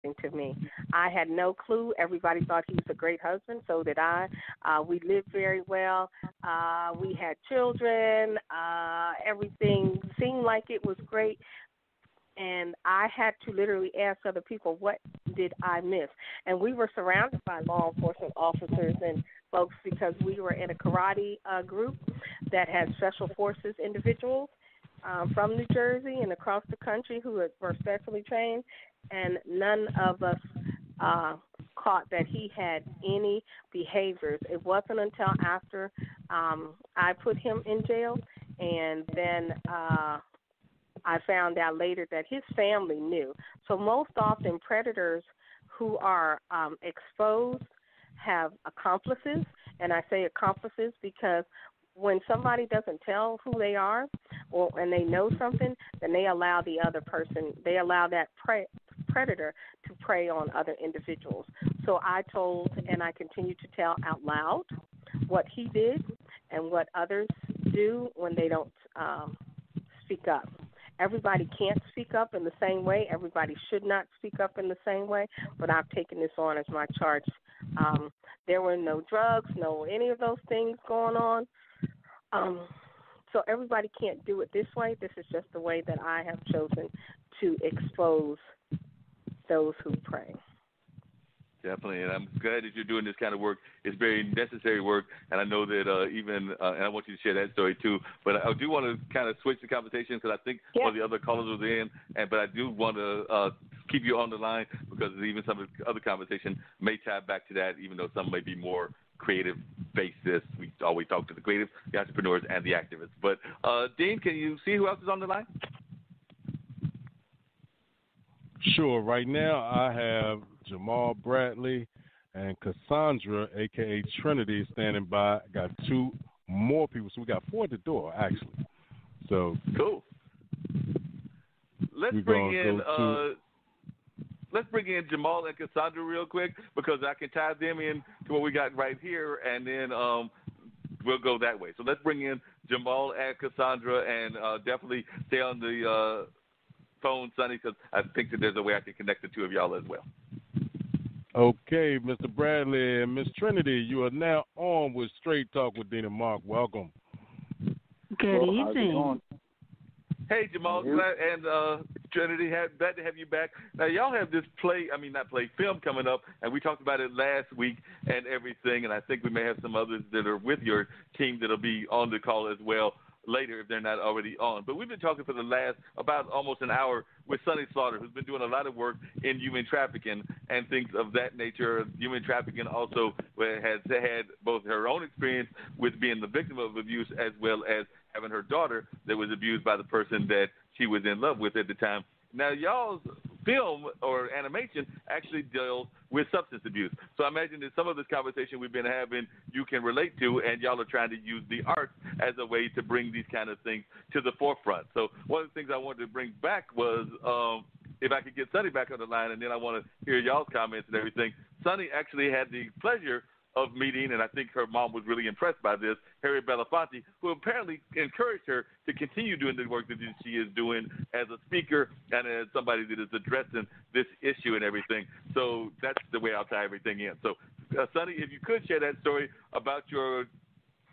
to me. I had no clue. Everybody thought he was a great husband. So did I. We lived very well. We had children. Everything seemed like it was great. And I had to literally ask other people, what did I miss? And we were surrounded by law enforcement officers and folks because we were in a karate group that had special forces individuals from New Jersey and across the country who were specially trained, and none of us caught that he had any behaviors. It wasn't until after I put him in jail, and then I found out later that his family knew. So most often predators who are exposed have accomplices, and I say accomplices because when somebody doesn't tell who they are and they know something, then they allow the other person, they allow that predator to prey on other individuals. So I told and I continue to tell out loud what he did and what others do when they don't speak up. Everybody can't speak up in the same way. Everybody should not speak up in the same way, but I've taken this on as my charge. There were no drugs, no any of those things going on. So everybody can't do it this way. This is just the way that I have chosen to expose those who prey. Definitely, and I'm glad that you're doing this kind of work. It's very necessary work, and I know that and I want you to share that story too. But I do want to kind of switch the conversation because I think one of the other callers was in, but I do want to keep you on the line because even some of the other conversation may tie back to that, even though some may be more creative basis. We always talk to the creative, the entrepreneurs, and the activists. But Dean, can you see who else is on the line? Sure. Right now, I have Jamal Bradley and Cassandra, a.k.a. Trinity, standing by. Got two more people, so we got four at the door, actually. So cool. Let's bring in Jamal and Cassandra real quick because I can tie them in to what we got right here, and then we'll go that way. So let's bring in Jamal and Cassandra, and definitely stay on the phone, Sonny, because I think that there's a way I can connect the two of y'all as well. Okay, Mr. Bradley and Miss Trinity, you are now on with Straight Talk with Dean and Mark. Welcome. Good evening. Hey, Jamal, and Trinity, glad to have you back. Now, y'all have this film coming up, and we talked about it last week and everything, and I think we may have some others that are with your team that'll be on the call as well later if they're not already on. But we've been talking for the last about almost an hour with Sonny Slaughter, who's been doing a lot of work in human trafficking and things of that nature. Human trafficking also has had both her own experience with being the victim of abuse as well as having her daughter that was abused by the person that she was in love with at the time. Now, y'all's film or animation actually deals with substance abuse. So I imagine that some of this conversation we've been having you can relate to, and y'all are trying to use the arts as a way to bring these kind of things to the forefront. So one of the things I wanted to bring back was if I could get Sonny back on the line, and then I want to hear y'all's comments and everything. Sonny actually had the pleasure of meeting, and I think her mom was really impressed by this, Harry Belafonte, who apparently encouraged her to continue doing the work that she is doing as a speaker and as somebody that is addressing this issue and everything. So that's the way I'll tie everything in. So, Sonny, if you could share that story about your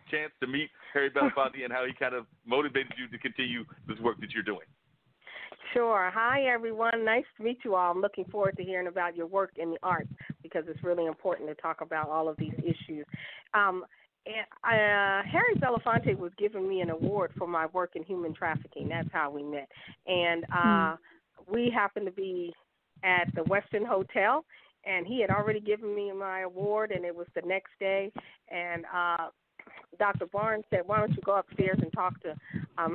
chance to meet Harry Belafonte and how he kind of motivated you to continue this work that you're doing. Sure. Hi, everyone. Nice to meet you all. I'm looking forward to hearing about your work in the arts because it's really important to talk about all of these issues. Harry Belafonte was giving me an award for my work in human trafficking. That's how we met. And we happened to be at the Westin Hotel, and he had already given me my award, and it was the next day. And Dr. Barnes said, why don't you go upstairs and talk to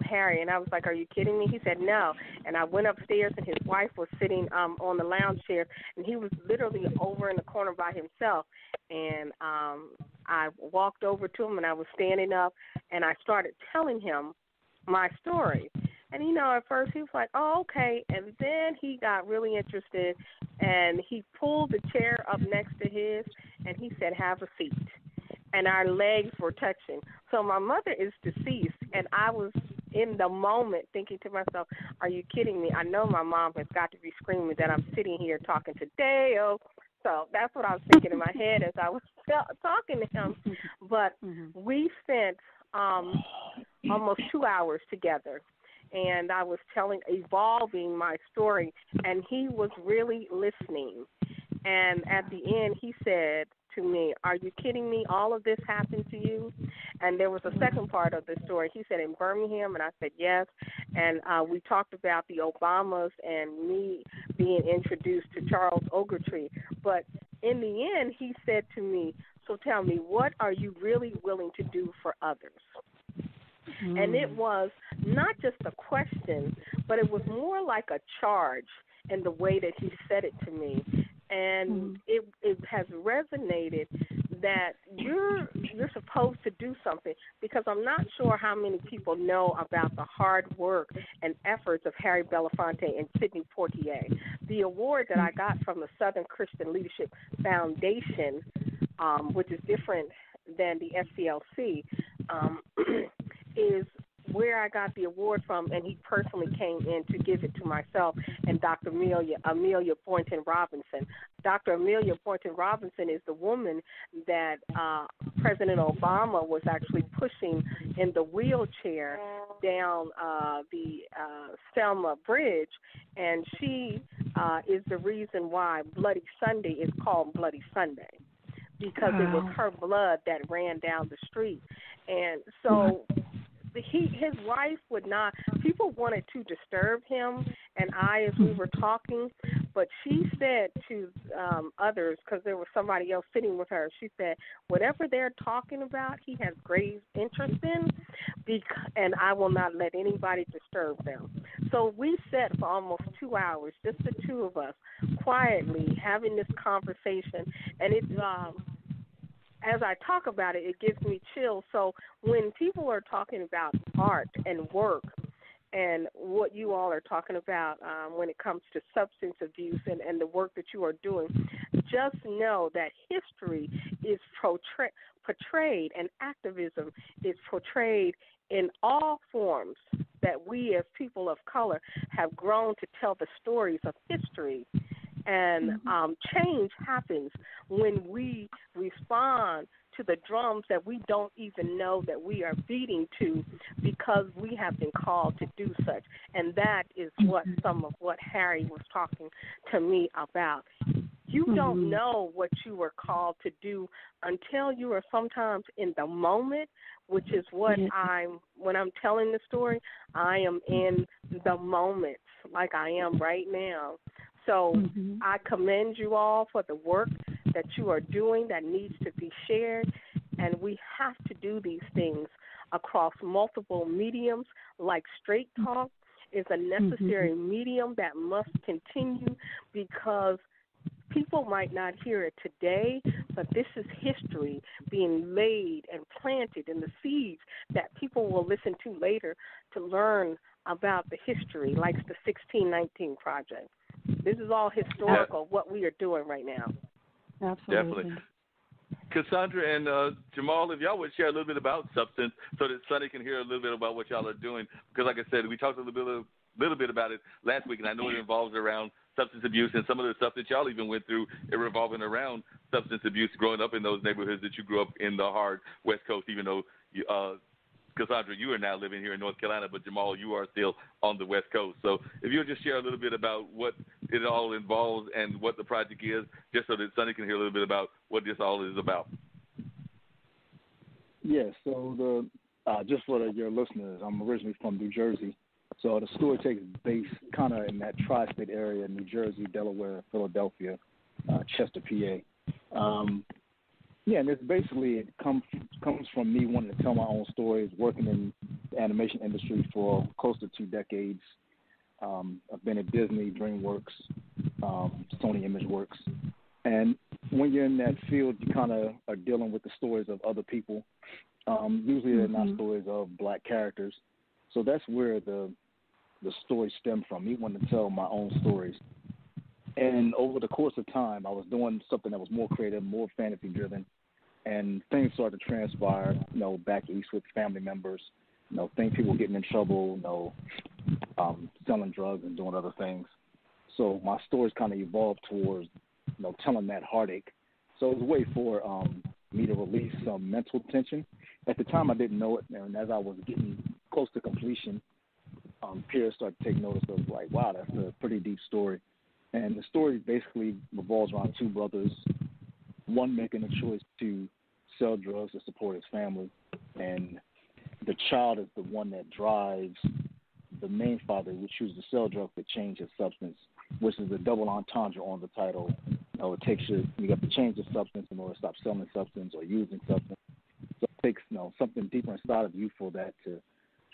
Harry? And I was like, are you kidding me? He said, no. And I went upstairs, and his wife was sitting on the lounge chair, and he was literally over in the corner by himself. And I walked over to him, and I was standing up, and I started telling him my story. And, at first he was like, oh, okay. And then he got really interested, and he pulled the chair up next to his, and he said, have a seat. And our legs were touching. So my mother is deceased, and I was in the moment thinking to myself, are you kidding me? I know my mom has got to be screaming that I'm sitting here talking to Dale. So that's what I was thinking in my head as I was talking to him. But we spent almost 2 hours together, and I was evolving my story, and he was really listening. And at the end, he said to me, are you kidding me? All of this happened to you? And there was a second part of the story. He said, in Birmingham, and I said, yes. And we talked about the Obamas and me being introduced to Charles Ogletree. But in the end, he said to me, so tell me, what are you really willing to do for others? And it was not just a question, but it was more like a charge in the way that he said it to me. And it has resonated that you're supposed to do something, because I'm not sure how many people know about the hard work and efforts of Harry Belafonte and Sidney Poitier. The award that I got from the Southern Christian Leadership Foundation, which is different than the SCLC, is where I got the award from, and he personally came in to give it to myself and Dr. Amelia Boynton Robinson. Dr. Amelia Boynton Robinson is the woman that President Obama was actually pushing in the wheelchair down the Selma Bridge, and she is the reason why Bloody Sunday is called Bloody Sunday, because it was her blood that ran down the street. And so his wife would not, people wanted to disturb him and I as we were talking, but she said to others, because there was somebody else sitting with her, she said, whatever they're talking about, he has grave interest in, and I will not let anybody disturb them. So we sat for almost 2 hours, just the two of us, quietly having this conversation, and it as I talk about it, it gives me chills. So when people are talking about art and work and what you all are talking about when it comes to substance abuse and the work that you are doing, just know that history is portrayed and activism is portrayed in all forms, that we as people of color have grown to tell the stories of history. And change happens when we respond to the drums that we don't even know that we are beating to, because we have been called to do such. And that is what some of what Harry was talking to me about. You don't know what you were called to do until you are sometimes in the moment, which is what when I'm telling the story, I am in the moment like I am right now. So I commend you all for the work that you are doing that needs to be shared, and we have to do these things across multiple mediums. Like Straight Talk is a necessary medium that must continue, because people might not hear it today, but this is history being laid and planted in the seeds that people will listen to later to learn about the history, like the 1619 Project. This is all historical, what we are doing right now. Absolutely. Definitely. Cassandra and Jamal, if y'all would share a little bit about substance so that Sonny can hear a little bit about what y'all are doing. Because like I said, we talked a little bit about it last week, and I know it involves around substance abuse, and some of the stuff that y'all even went through, it revolving around substance abuse growing up in those neighborhoods that you grew up in the hard West Coast, even though Cassandra, you are now living here in North Carolina, but Jamal, you are still on the West Coast. So if you'll just share a little bit about what it all involves and what the project is, just so that Sonny can hear a little bit about what this all is about. Yeah, so just for your listeners, I'm originally from New Jersey. So the story takes base kind of in that tri-state area, New Jersey, Delaware, Philadelphia, Chester, PA. And it's basically, it comes from me wanting to tell my own stories, working in the animation industry for close to 2 decades. I've been at Disney, DreamWorks, Sony ImageWorks. And when you're in that field, you kind of are dealing with the stories of other people. Usually they're not stories of black characters. So that's where the stories stem from, me wanting to tell my own stories. And over the course of time, I was doing something that was more creative, more fantasy-driven, and things started to transpire, back east with family members. think people getting in trouble, selling drugs and doing other things. So my stories kind of evolved towards, telling that heartache. So it was a way for me to release some mental tension. At the time, I didn't know it, and as I was getting close to completion, peers started to take notice of, like, wow, that's a pretty deep story. And the story basically revolves around two brothers, one making a choice to sell drugs to support his family, and the child is the one that drives the main father, who chooses to sell drugs to change his substance, which is a double entendre on the title. It takes you got to change the substance in order to stop selling substance or using substance. So it takes something deeper inside of you for that to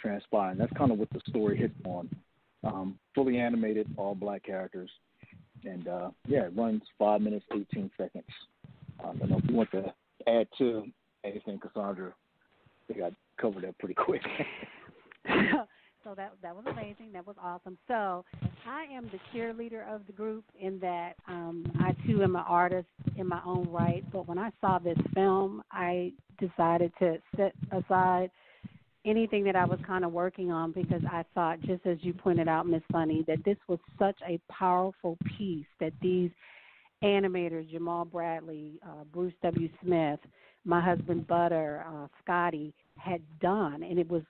transpire, and that's kind of what the story hits on. Fully animated, all black characters, and it runs 5 minutes 18 seconds. I don't know if you want to add to anything, Cassandra. I think I covered that pretty quick. So that was amazing. That was awesome. So I am the cheerleader of the group in that I, too, am an artist in my own right. But when I saw this film, I decided to set aside anything that I was kind of working on because I thought, just as you pointed out, Miss Sunny, that this was such a powerful piece that these animators, Jamal Bradley, Bruce W. Smith, my husband Butter, Scotty, had done. And it was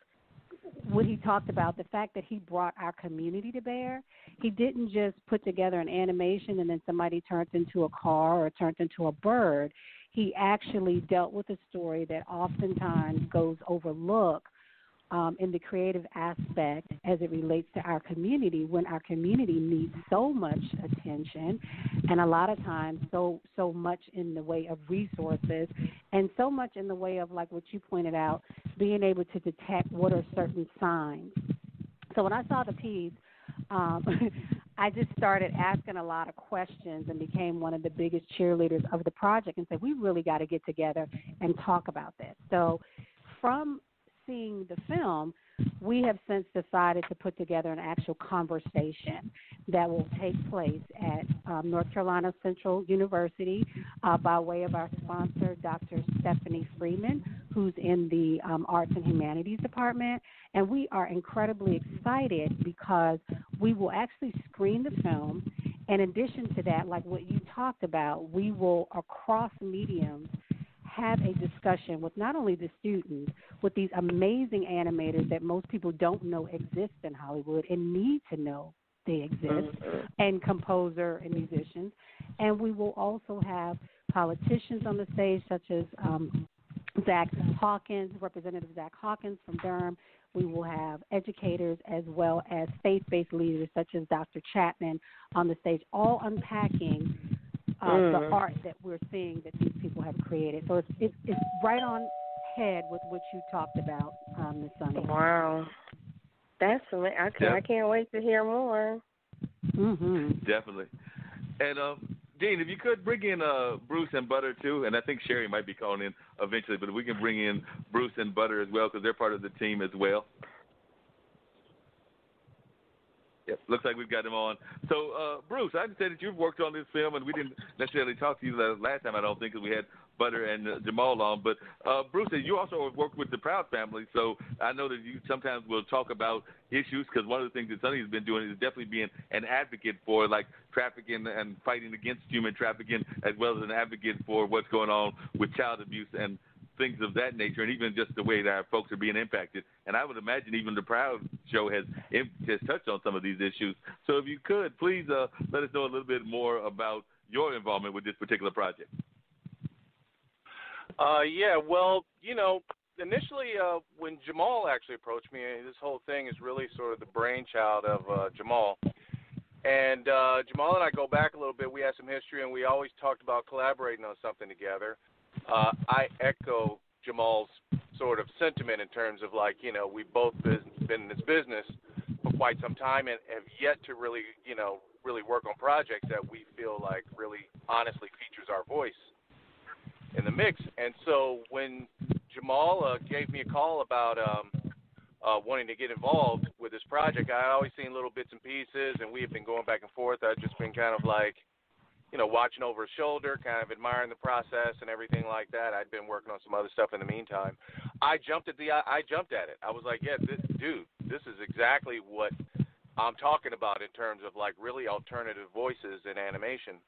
what he talked about, the fact that he brought our community to bear. He didn't just put together an animation and then somebody turned into a car or turned into a bird. He actually dealt with a story that oftentimes goes overlooked in the creative aspect as it relates to our community, when our community needs so much attention and a lot of times so much in the way of resources and so much in the way of, like what you pointed out, being able to detect what are certain signs. So when I saw the piece, I just started asking a lot of questions and became one of the biggest cheerleaders of the project and said, we really got to get together and talk about this. So from seeing the film, we have since decided to put together an actual conversation that will take place at North Carolina Central University by way of our sponsor, Dr. Stephanie Freeman, who's in the Arts and Humanities Department. And we are incredibly excited because we will actually screen the film. In addition to that, like what you talked about, we will, across mediums, have a discussion with not only the students, with these amazing animators that most people don't know exist in Hollywood and need to know they exist, and composer and musicians. And we will also have politicians on the stage, such as Zach Hawkins, Representative Zach Hawkins from Durham. We will have educators as well as faith-based leaders such as Dr. Chapman on the stage, all unpacking the art that we're seeing that these people have created. So it's right on head with what you talked about, Ms. Sunny. Wow. That's amazing. I can't wait to hear more. Mm-hmm. Definitely. And, Dean, if you could bring in Bruce and Butter, too, and I think Sherry might be calling in eventually, but if we can bring in Bruce and Butter as well because they're part of the team as well. Yep, looks like we've got them on. So, Bruce, I understand that you've worked on this film, and we didn't necessarily talk to you last time, I don't think, because we had Butter and Jamal on. But, Bruce, you also worked with the Proud family, so I know that you sometimes will talk about issues, because one of the things that Sonny has been doing is definitely being an advocate for, like, trafficking and fighting against human trafficking, as well as an advocate for what's going on with child abuse and things of that nature, and even just the way that our folks are being impacted. And I would imagine even the Proud show has touched on some of these issues. So if you could, please let us know a little bit more about your involvement with this particular project. Well, initially when Jamal actually approached me, this whole thing is really sort of the brainchild of Jamal. And Jamal and I go back a little bit. We have some history, and we always talked about collaborating on something together. I echo Jamal's sort of sentiment in terms of, like, we've both been in this business for quite some time and have yet to really work on projects that we feel like really honestly features our voice in the mix. And so when Jamal gave me a call about wanting to get involved with this project, I always seen little bits and pieces, and we have been going back and forth. I've just been kind of like, watching over his shoulder, kind of admiring the process and everything like that. I'd been working on some other stuff in the meantime. I jumped at it. I was like, yeah, this is exactly what I'm talking about in terms of like really alternative voices in animation.